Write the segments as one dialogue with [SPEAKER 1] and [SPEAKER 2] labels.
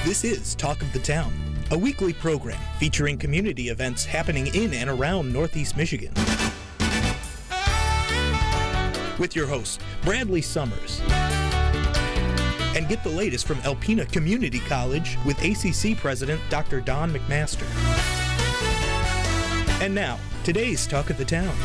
[SPEAKER 1] This is Talk of the Town, a weekly program featuring community events happening in and around Northeast Michigan. With your host, Bradley Summers. And get the latest from Alpena Community College with ACC President Dr. Don McMaster. And now, today's Talk of the Town.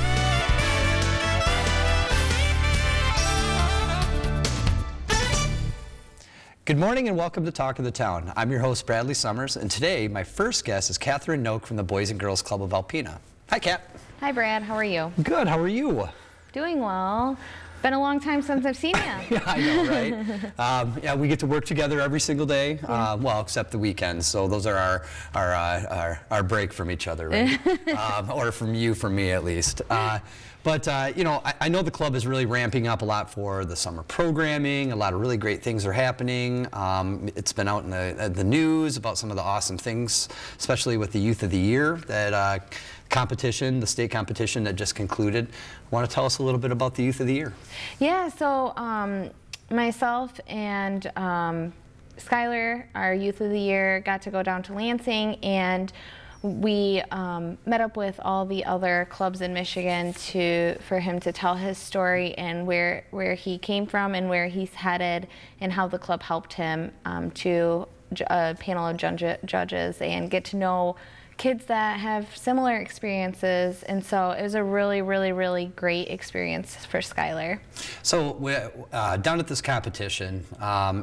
[SPEAKER 2] Good morning and welcome to Talk of the Town. I'm your host, Bradley Summers, and today my first guest is Catherine Noak from the Boys and Girls Club of Alpena. Hi, Kat.
[SPEAKER 3] Hi, Brad. How are you?
[SPEAKER 2] Good. How are you?
[SPEAKER 3] Doing well. Been a long time since I've seen you.
[SPEAKER 2] Yeah, I know, right? Yeah, we get to work together every single day, well, except the weekends. So those are our break from each other, right? Or from you, from me at least. But you know, I know the club is really ramping up a lot for the summer programming. A lot of really great things are happening. It's been out in the news about some of the awesome things, especially with the Youth of the Year that competition, the state competition that just concluded. Want to tell us a little bit about the Youth of the Year?
[SPEAKER 3] Yeah, so myself and Skylar, our Youth of the Year, got to go down to Lansing, and we met up with all the other clubs in Michigan for him to tell his story and where he came from and where he's headed and how the club helped him to a panel of judges and get to know kids that have similar experiences. And so it was a really, really, really great experience for Skylar.
[SPEAKER 2] So down at this competition,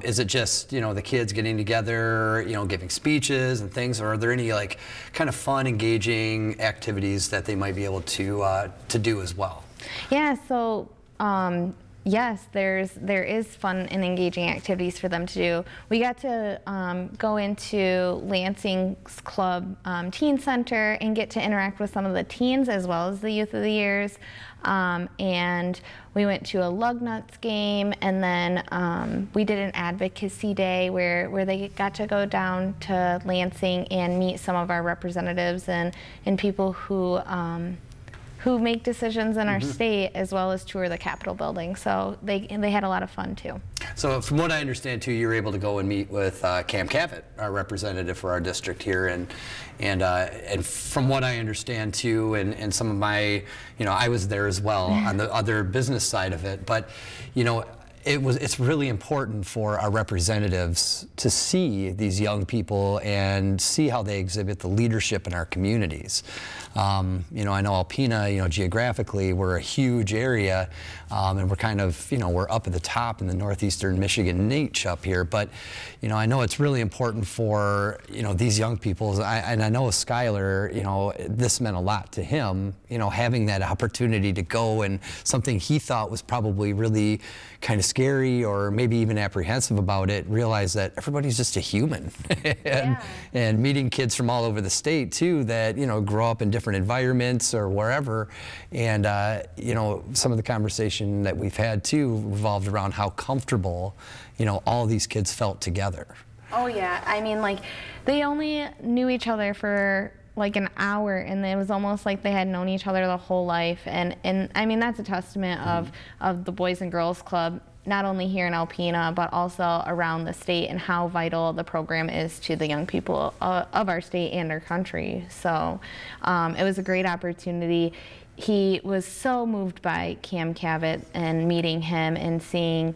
[SPEAKER 2] is it just, you know, the kids getting together, you know, giving speeches and things, or are there any like kind of fun, engaging activities that they might be able to do as well? Yeah,
[SPEAKER 3] so yes, there is fun and engaging activities for them to do. We got to go into Lansing's Club Teen Center and get to interact with some of the teens as well as the Youth of the Years. And we went to a Lugnuts game, and then we did an advocacy day where they got to go down to Lansing and meet some of our representatives and people who make decisions in our state, as well as tour the Capitol building. So they had a lot of fun too.
[SPEAKER 2] So from what I understand too, you were able to go and meet with Cam Cavett, our representative for our district here, and from what I understand too, and some of my, you know, I was there as well on the other business side of it, but you know, it's really important for our representatives to see these young people and see how they exhibit the leadership in our communities. You know, I know Alpena, you know, geographically, we're a huge area, and we're kind of, you know, we're up at the top in the northeastern Michigan niche up here, but, you know, I know it's really important for, you know, these young people, and I know with Skylar, you know, this meant a lot to him, you know, having that opportunity to go and something he thought was probably really kind of scary or maybe even apprehensive about it, realize that everybody's just a human. and meeting kids from all over the state too that, you know, grow up in different environments or wherever, and you know, some of the conversation that we've had too revolved around how comfortable, you know, all these kids felt together. Oh yeah, I mean, like, they only knew each other for like an hour, and it was almost like they had known each other the whole life, and I mean, that's a testament of the Boys and Girls Club, not only here in Alpena, but also around the state, and how vital the program is to the young people of our state and our country. So it was a great opportunity. He was so moved by Cam Cavett and meeting him and seeing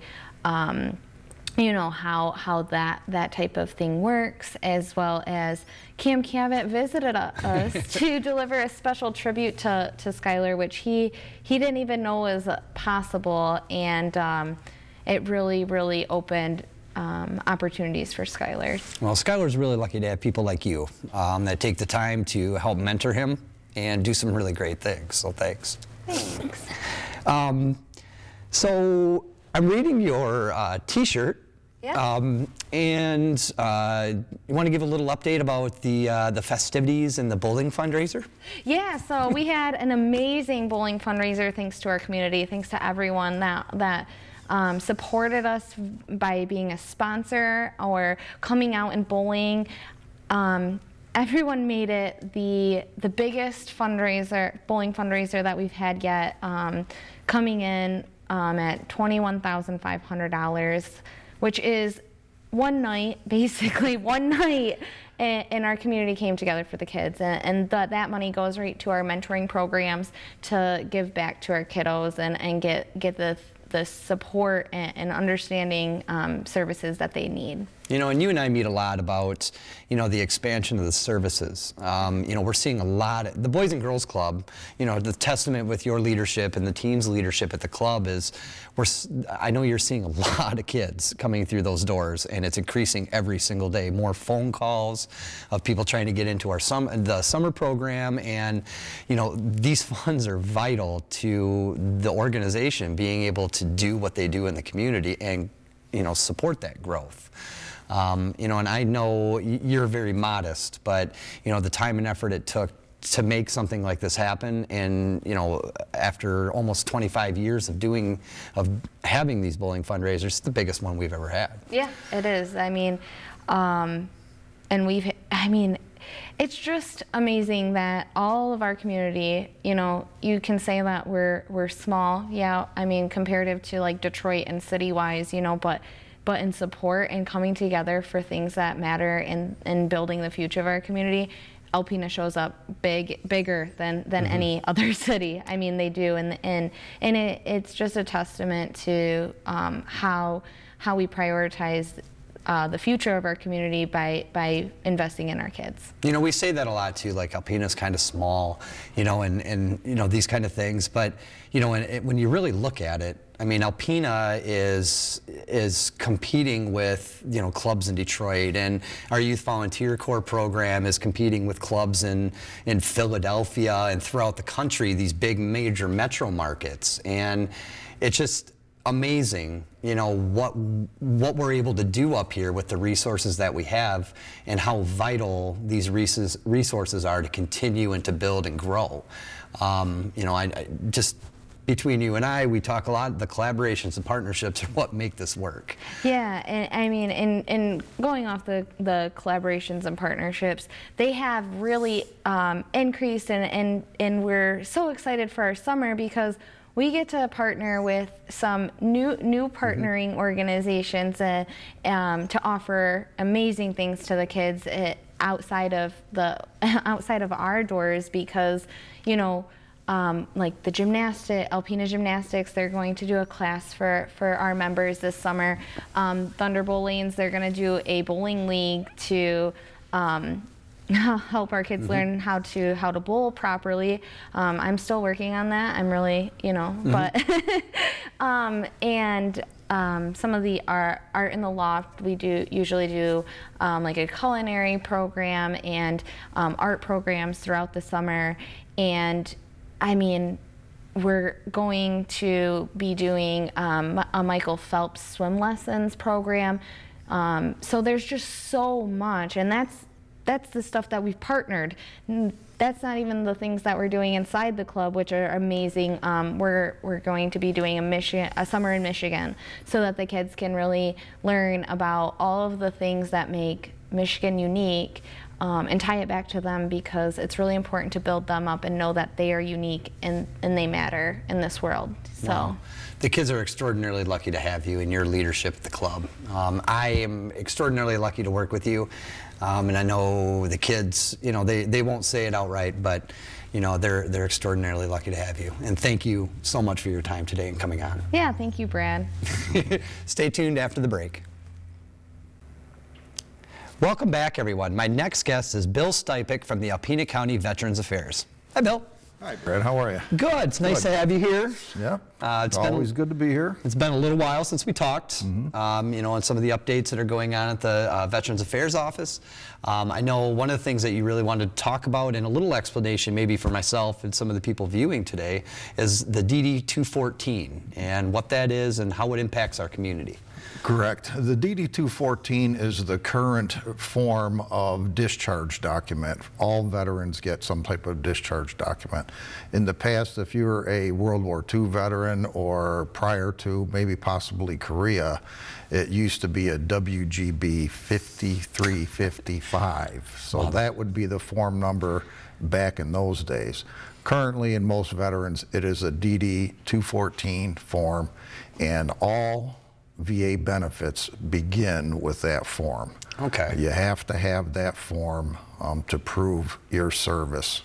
[SPEAKER 2] you know, how that type of thing works, as well as Cam Cavett visited us to deliver a special tribute to Skylar, which he didn't even know was possible, and it really opened opportunities for Skylar. Well, Skylar's really lucky to have people like you that take the time to help mentor him and do some really great things, so thanks. Thanks. So I'm reading your t-shirt. Yeah. And you want to give a little update about the festivities and the bowling fundraiser? Yeah, so we had an amazing bowling fundraiser, thanks to our community, thanks to everyone that supported us by being a sponsor or coming out and bowling. Everyone made it the biggest bowling fundraiser that we've had yet, coming in at $21,500, which is
[SPEAKER 3] one night, basically one night, and our community came together for the kids, and that money goes right to our mentoring programs to give back to our kiddos and get the support and understanding services that they need.
[SPEAKER 2] You know, and you and I meet a lot about, you know, the expansion of the services. You know, we're seeing a lot the Boys and Girls Club, you know, the testament with your leadership and the team's leadership at the club is, I know you're seeing a lot of kids coming through those doors, and it's increasing every single day. More phone calls of people trying to get into our the summer program, and, you know, these funds are vital to the organization being able to do what they do in the community and, you know, support that growth. You know, and I know you're very modest, but, you know, the time and effort it took to make something like this happen, and, you know, after almost 25 years of having these bowling fundraisers, it's the biggest one we've ever had.
[SPEAKER 3] Yeah, it is. I mean, it's just amazing that all of our community, you know, you can say that we're small, yeah, I mean, comparative to like Detroit and city-wise, you know, but in support and coming together for things that matter and building the future of our community, Alpena shows up bigger than any other city. I mean, they do, and it's just a testament to how we prioritize the future of our community by investing in our kids.
[SPEAKER 2] You know, we say that a lot too, like Alpena's kind of small, you know, and you know, these kind of things, but, you know, when you really look at it, I mean, Alpena is competing with, you know, clubs in Detroit, and our Youth Volunteer Corps program is competing with clubs in Philadelphia and throughout the country, these big major metro markets. And it's just amazing, you know, what we're able to do up here with the resources that we have, and how vital these resources are to continue and to build and grow. You know, I just, between you and I, we talk a lot. The collaborations and partnerships are what make this work.
[SPEAKER 3] Yeah, and I mean, in going off the collaborations and partnerships, they have really increased, and we're so excited for our summer because we get to partner with some new partnering organizations to offer amazing things to the kids outside of our doors, because, you know, like the Alpena Gymnastics, they're going to do a class for our members this summer. Thunder Bowlings, they're going to do a bowling league to help our kids learn how to bowl properly. I'm still working on that. I'm really, you know, but and some of the art in the loft, we usually do like a culinary program and art programs throughout the summer. And I mean, we're going to be doing a Michael Phelps swim lessons program. So there's just so much, and that's the stuff that we've partnered. That's not even the things that we're doing inside the club, which are amazing. We're going to be doing a summer in Michigan, so that the kids can really learn about all of the things that make Michigan unique, and tie it back to them, because it's really important to build them up and know that they are unique and they matter in this world. So.
[SPEAKER 2] Wow. The kids are extraordinarily lucky to have you and your leadership at the club. I am extraordinarily lucky to work with you, and I know the kids, you know, they won't say it outright, but, you know, they're extraordinarily lucky to have you. And thank you so much for your time today and coming on.
[SPEAKER 3] Yeah, thank you, Brad.
[SPEAKER 2] Stay tuned after the break. Welcome back, everyone. My next guest is Bill Stipek from the Alpena County Veterans Affairs. Hi, Bill.
[SPEAKER 4] Hi, Brad. How are you?
[SPEAKER 2] Good. It's nice to have you here.
[SPEAKER 4] Yeah. It's always good to be here.
[SPEAKER 2] It's been a little while since we talked, you know, and some of the updates that are going on at the Veterans Affairs Office. I know one of the things that you really wanted to talk about, and a little explanation maybe for myself and some of the people viewing today, is the DD-214 and what that is and how it impacts our community.
[SPEAKER 4] Correct. The DD-214 is the current form of discharge document. All veterans get some type of discharge document. In the past, if you were a World War II veteran, or prior to maybe possibly Korea, it used to be a WGB 5355. So that would be the form number back in those days. Currently, in most veterans, it is a DD-214 form, and all VA benefits begin with that form.
[SPEAKER 2] Okay.
[SPEAKER 4] You have to have that form to prove your service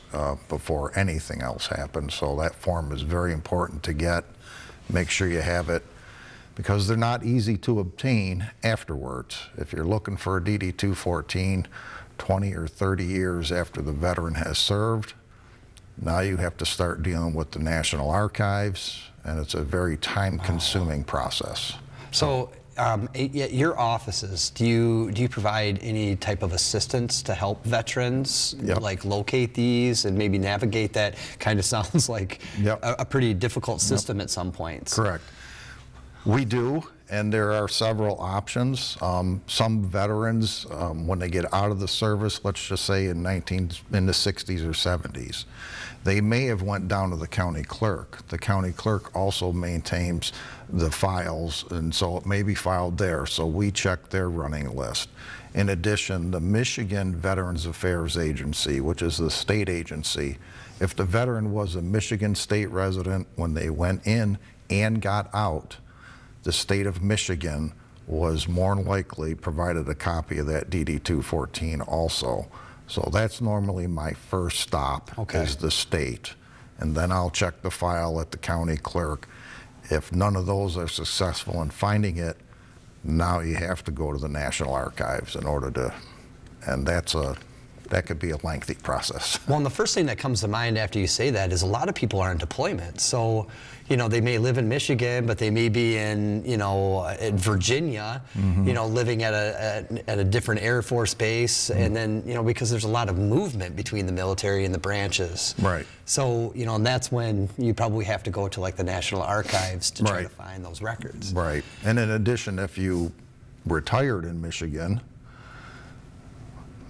[SPEAKER 4] before anything else happens. So that form is very important to get. Make sure you have it, because they're not easy to obtain afterwards. If you're looking for a DD-214 20 or 30 years after the veteran has served, now you have to start dealing with the National Archives, and it's a very time-consuming process.
[SPEAKER 2] So at your offices, do you provide any type of assistance to help veterans like locate these and maybe navigate that? Kind of sounds like a pretty difficult system at some points.
[SPEAKER 4] Correct. We do, and there are several options. Some veterans, when they get out of the service, let's just say in the 60s or 70s, they may have went down to the county clerk. The county clerk also maintains the files, and so it may be filed there, so we check their running list. In addition, the Michigan Veterans Affairs Agency, which is the state agency, if the veteran was a Michigan state resident when they went in and got out, the state of Michigan was more than likely provided a copy of that DD-214 also. So that's normally my first stop, is the state. And then I'll check the file at the county clerk. If none of those are successful in finding it, now you have to go to the National Archives in order to, and that could be a lengthy process.
[SPEAKER 2] Well, and the first thing that comes to mind after you say that is a lot of people are in deployment. So, you know, they may live in Michigan, but they may be in, you know, in Virginia, you know, living at a different Air Force base. And then, you know, because there's a lot of movement between the military and the branches.
[SPEAKER 4] Right.
[SPEAKER 2] So, you know, and that's when you probably have to go to like the National Archives to try to find those records.
[SPEAKER 4] Right. And in addition, if you retired in Michigan,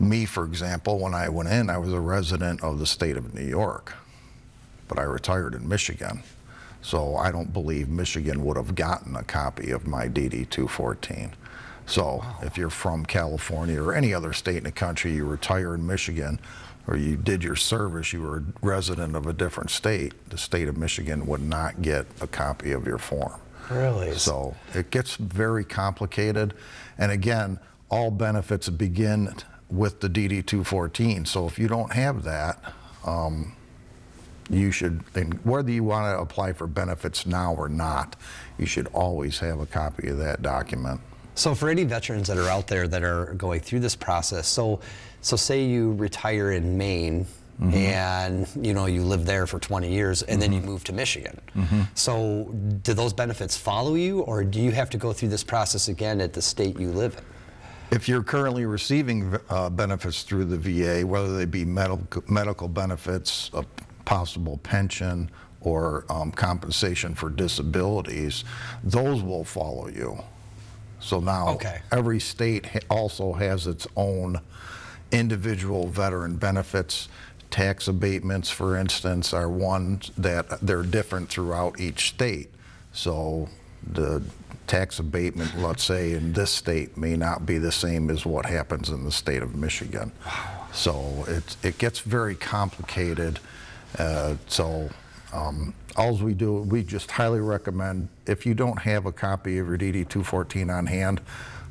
[SPEAKER 4] me, for example, when I went in, I was a resident of the state of New York, but I retired in Michigan. So I don't believe Michigan would have gotten a copy of my DD-214. So if you're from California or any other state in the country, you retire in Michigan, or you did your service, you were a resident of a different state, the state of Michigan would not get a copy of your form.
[SPEAKER 2] Really?
[SPEAKER 4] So it gets very complicated. And again, all benefits begin with the DD-214. So if you don't have that, you should, and whether you want to apply for benefits now or not, you should always have a copy of that document.
[SPEAKER 2] So for any veterans that are out there that are going through this process, so say you retire in Maine, and you know you live there for 20 years and then you move to Michigan. So do those benefits follow you, or do you have to go through this process again at the state you live in?
[SPEAKER 4] If you're currently receiving benefits through the VA, whether they be medical benefits, a possible pension, or compensation for disabilities, those will follow you. So now every state also has its own individual veteran benefits. Tax abatements, for instance, are ones that they're different throughout each state. So the tax abatement, let's say, in this state may not be the same as what happens in the state of Michigan. So it gets very complicated. All we do, we just highly recommend, if you don't have a copy of your DD-214 on hand,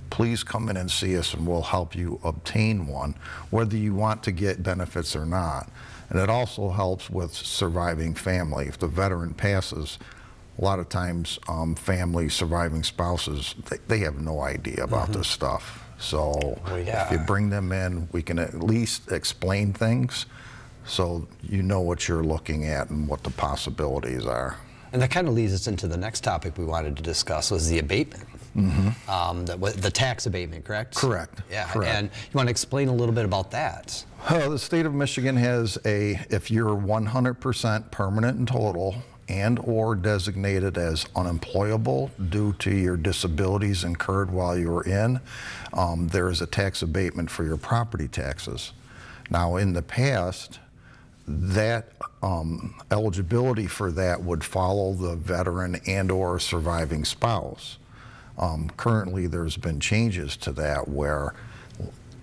[SPEAKER 4] please come in and see us and we'll help you obtain one, whether you want to get benefits or not. And it also helps with surviving family. If the veteran passes, a lot of times family, surviving spouses, they have no idea about this stuff. So if you bring them in, we can at least explain things so you know what you're looking at and what the possibilities are.
[SPEAKER 2] And that kind of leads us into the next topic we wanted to discuss, was the abatement. The tax abatement, correct?
[SPEAKER 4] Correct.
[SPEAKER 2] Yeah,
[SPEAKER 4] correct.
[SPEAKER 2] And you want to explain a little bit about that?
[SPEAKER 4] The state of Michigan has if you're 100% permanent and total and or designated as unemployable due to your disabilities incurred while you were in, there is a tax abatement for your property taxes. Now in the past, that eligibility for that would follow the veteran and or surviving spouse. Currently there's been changes to that where,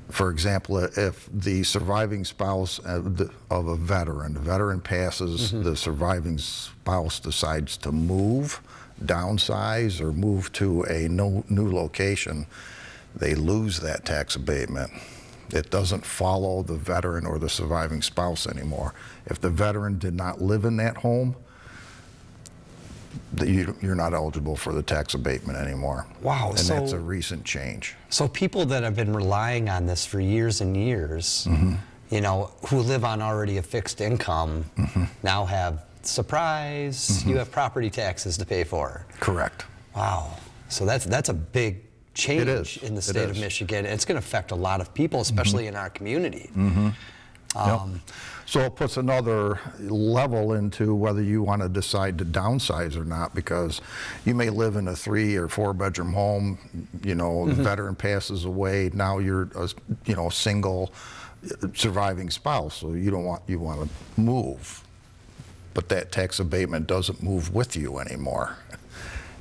[SPEAKER 4] for example, if the surviving spouse of a veteran, the veteran passes, the surviving spouse decides to move, downsize or move to a new location, they lose that tax abatement. It doesn't follow the veteran or the surviving spouse anymore. If the veteran did not live in that home, you're not eligible for the tax abatement anymore.
[SPEAKER 2] Wow.
[SPEAKER 4] And that's a recent change.
[SPEAKER 2] So people that have been relying on this for years and years, you know, who live on already a fixed income, now have, surprise, you have property taxes to pay for.
[SPEAKER 4] Correct.
[SPEAKER 2] Wow. So that's a big change in the state of Michigan. It's going to affect a lot of people, especially in our community.
[SPEAKER 4] So it puts another level into whether you want to decide to downsize or not, because you may live in a 3 or 4 bedroom home, you know, the veteran passes away, now you're a, you know, single surviving spouse, so you want to move. But that tax abatement doesn't move with you anymore.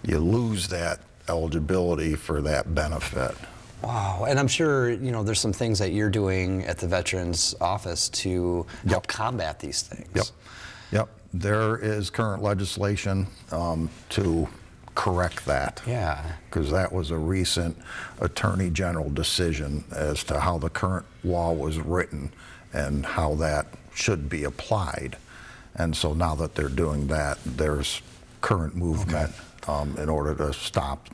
[SPEAKER 4] You lose that eligibility for that benefit.
[SPEAKER 2] Wow, and I'm sure, you know, there's some things that you're doing at the Veterans Office to help combat these things.
[SPEAKER 4] Yep. There is current legislation to correct that.
[SPEAKER 2] Yeah.
[SPEAKER 4] Because that was a recent Attorney General decision as to how the current law was written and how that should be applied. And so now that they're doing that, there's current movement in order to stop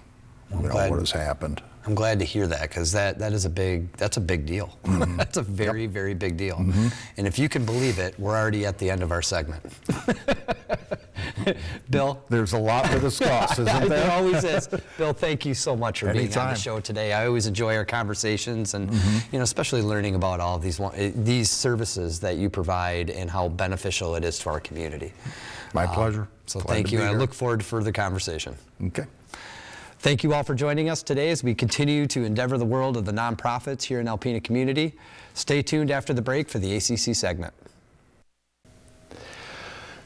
[SPEAKER 4] what has happened.
[SPEAKER 2] I'm glad to hear that, because that's a big deal. That's a very, very big deal. And if you can believe it, we're already at the end of our segment. Bill?
[SPEAKER 4] There's a lot to discuss, isn't there?
[SPEAKER 2] There always is. Bill, thank you so much for being on the show today. I always enjoy our conversations, and you know, especially learning about all of these services that you provide and how beneficial it is to our community.
[SPEAKER 4] My pleasure.
[SPEAKER 2] So thank you, and I look forward to further conversation.
[SPEAKER 4] Okay.
[SPEAKER 2] Thank you all for joining us today as we continue to endeavor the world of the nonprofits here in Alpena Community. Stay tuned after the break for the ACC segment.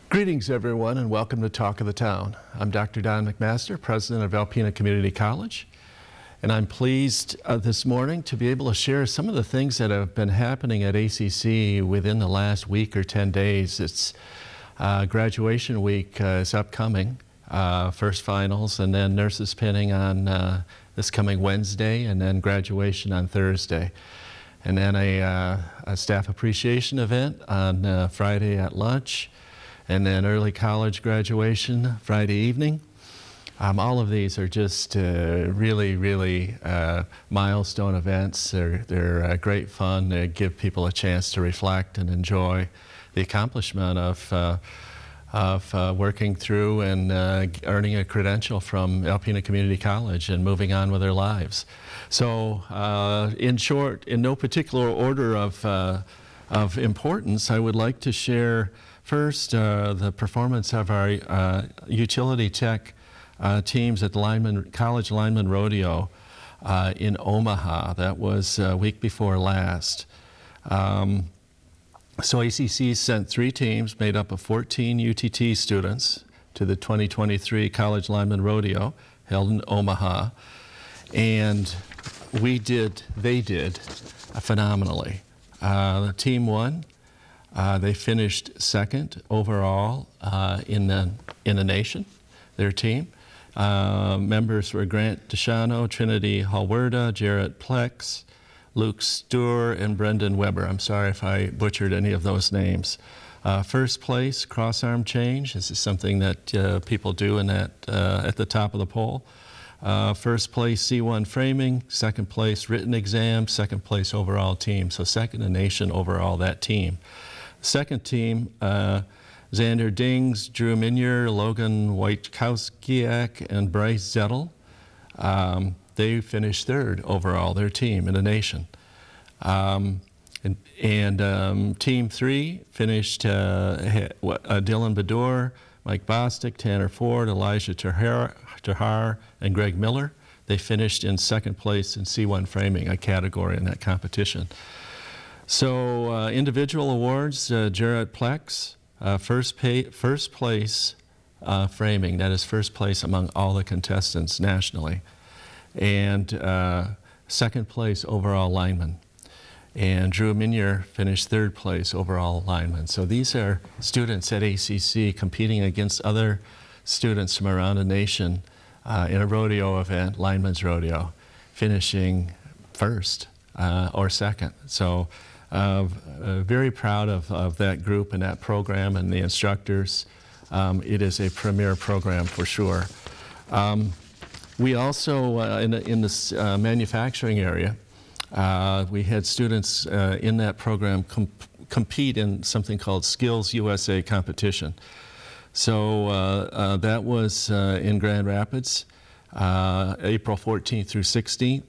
[SPEAKER 5] Greetings, everyone, and welcome to Talk of the Town. I'm Dr. Don McMaster, president of Alpena Community College, and I'm pleased this morning to be able to share some of the things that have been happening at ACC within the last week or 10 days. It's graduation week is upcoming. First finals, and then nurses pinning on this coming Wednesday, and then graduation on Thursday. And then a staff appreciation event on Friday at lunch, and then early college graduation Friday evening. All of these are just really, really milestone events. They're great fun. They give people a chance to reflect and enjoy the accomplishment of working through and earning a credential from Alpena Community College and moving on with their lives. So in short, in no particular order of importance, I would like to share first the performance of our utility tech teams at the College Lineman Rodeo in Omaha. That was a week before last. So ACC sent 3 teams made up of 14 UTT students to the 2023 College Lineman Rodeo held in Omaha, and they did phenomenally. The team won. They finished second overall in the nation, their team. Members were Grant Deshano, Trinity Halwerda, Jarrett Plex, Luke Stuhr, and Brendan Weber. I'm sorry if I butchered any of those names. First place, cross-arm change. This is something that people do at the top of the poll. First place, C1 framing. Second place, written exam. Second place, overall team. So second in nation overall, that team. Second team, Xander Dings, Drew Minier, Logan Wojtkowskiak, and Bryce Zettel. They finished third overall, their team in the nation. Team 3 finished Dylan Bedore, Mike Bostic, Tanner Ford, Elijah Tahar, and Greg Miller. They finished in second place in C1 framing, a category in that competition. So individual awards, Jarrett Plex, first place framing, that is first place among all the contestants nationally. And second place overall lineman. And Drew Minier finished third place overall lineman. So these are students at ACC competing against other students from around the nation in a rodeo event, Lineman's Rodeo, finishing first or second. So very proud of that group and that program and the instructors. It is a premier program for sure. We also, in this manufacturing area, we had students in that program compete in something called Skills USA competition. So that was in Grand Rapids, April 14th through 16th.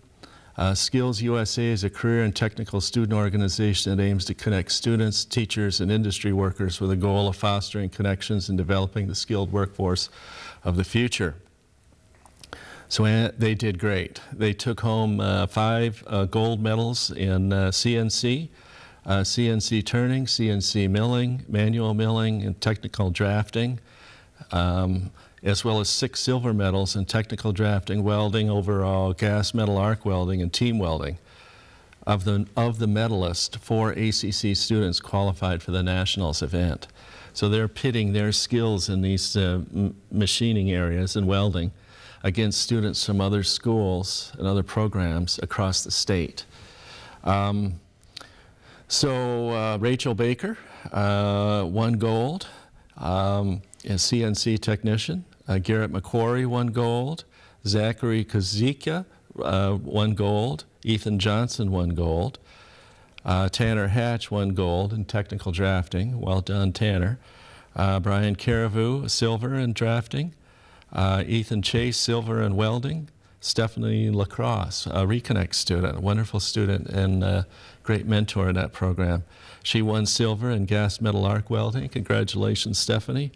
[SPEAKER 5] Skills USA is a career and technical student organization that aims to connect students, teachers, and industry workers with the goal of fostering connections and developing the skilled workforce of the future. So they did great. They took home 5 gold medals in CNC, CNC turning, CNC milling, manual milling, and technical drafting, as well as 6 silver medals in technical drafting, welding, overall, gas metal arc welding, and team welding. Of the medalists, 4 ACC students qualified for the nationals event. So they're pitting their skills in these machining areas and welding against students from other schools and other programs across the state. Rachel Baker won gold as CNC technician. Garrett McQuarrie won gold. Zachary Kazika won gold. Ethan Johnson won gold. Tanner Hatch won gold in technical drafting. Well done, Tanner. Brian Carivou, silver in drafting. Ethan Chase, silver in welding. Stephanie Lacrosse, a Reconnect student, a wonderful student and a great mentor in that program. She won silver in gas metal arc welding. Congratulations, Stephanie.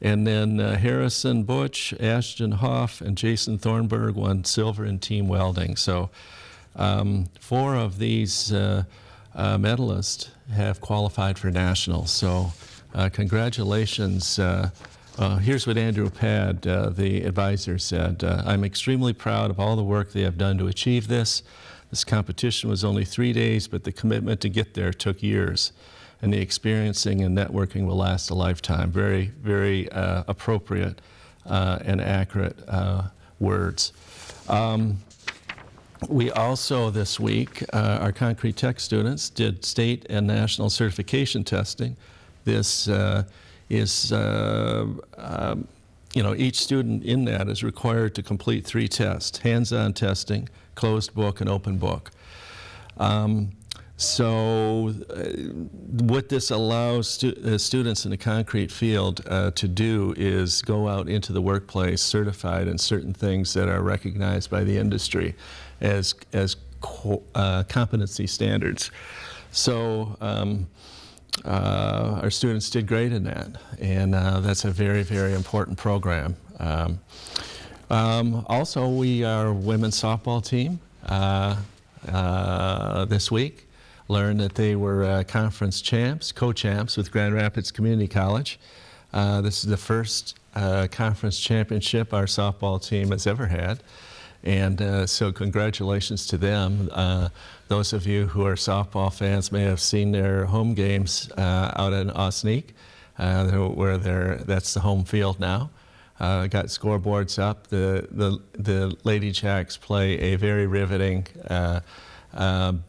[SPEAKER 5] And then Harrison Butch, Ashton Hoff, and Jason Thornburg won silver in team welding. So 4 of these medalists have qualified for nationals. So congratulations. Here's what Andrew Pad, the advisor, said. I'm extremely proud of all the work they have done to achieve this. This competition was only 3 days, but the commitment to get there took years. And the experiencing and networking will last a lifetime. Very, very appropriate and accurate words. We also, this week, our Concrete Tech students did state and national certification testing. This is, each student in that is required to complete 3 tests: hands-on testing, closed book, and open book. What this allows students in the concrete field to do is go out into the workplace certified in certain things that are recognized by the industry as competency standards. So our students did great in that, and that's a very, very important program. Also, we are a women's softball team this week. Learned that they were conference champs, co-champs with Grand Rapids Community College. This is the first conference championship our softball team has ever had. And so congratulations to them. Those of you who are softball fans may have seen their home games out in Osneek, where that's the home field now. Got scoreboards up. The Lady Jacks play a very riveting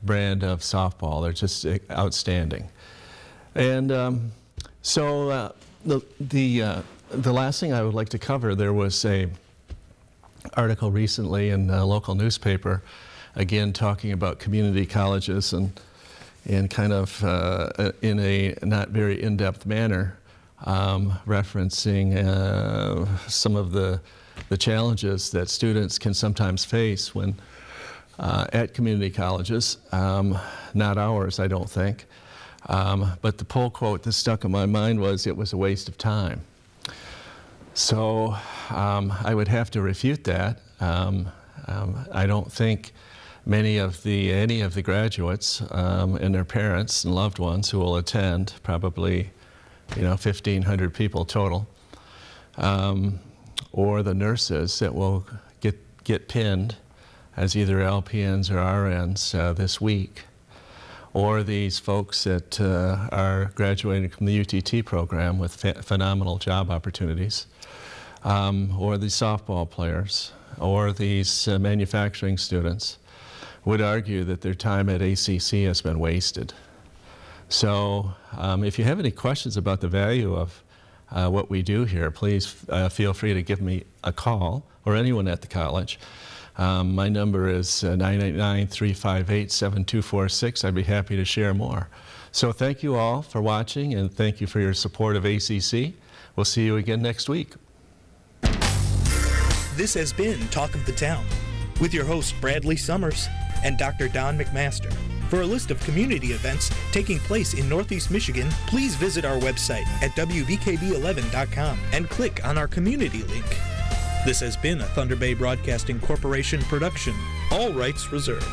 [SPEAKER 5] brand of softball. They're just outstanding. And the last thing I would like to cover, there was a article recently in a local newspaper, again talking about community colleges and kind of in a not very in-depth manner, referencing some of the challenges that students can sometimes face when at community colleges, not ours, I don't think. But the poll quote that stuck in my mind was, "It was a waste of time." So I would have to refute that. I don't think any of the graduates and their parents and loved ones who will attend, probably 1,500 people total, or the nurses that will get pinned as either LPNs or RNs this week, or these folks that are graduating from the UTT program with phenomenal job opportunities. or the softball players or these manufacturing students would argue that their time at ACC has been wasted. So if you have any questions about the value of what we do here, please feel free to give me a call, or anyone at the college. My number is 989-358-7246. I'd be happy to share more. So thank you all for watching, and thank you for your support of ACC. We'll see you again next week.
[SPEAKER 1] This has been Talk of the Town with your host Bradley Summers and Dr. Don McMaster. For a list of community events taking place in Northeast Michigan, please visit our website at WVKB11.com and click on our community link. This has been a Thunder Bay Broadcasting Corporation production. All rights reserved.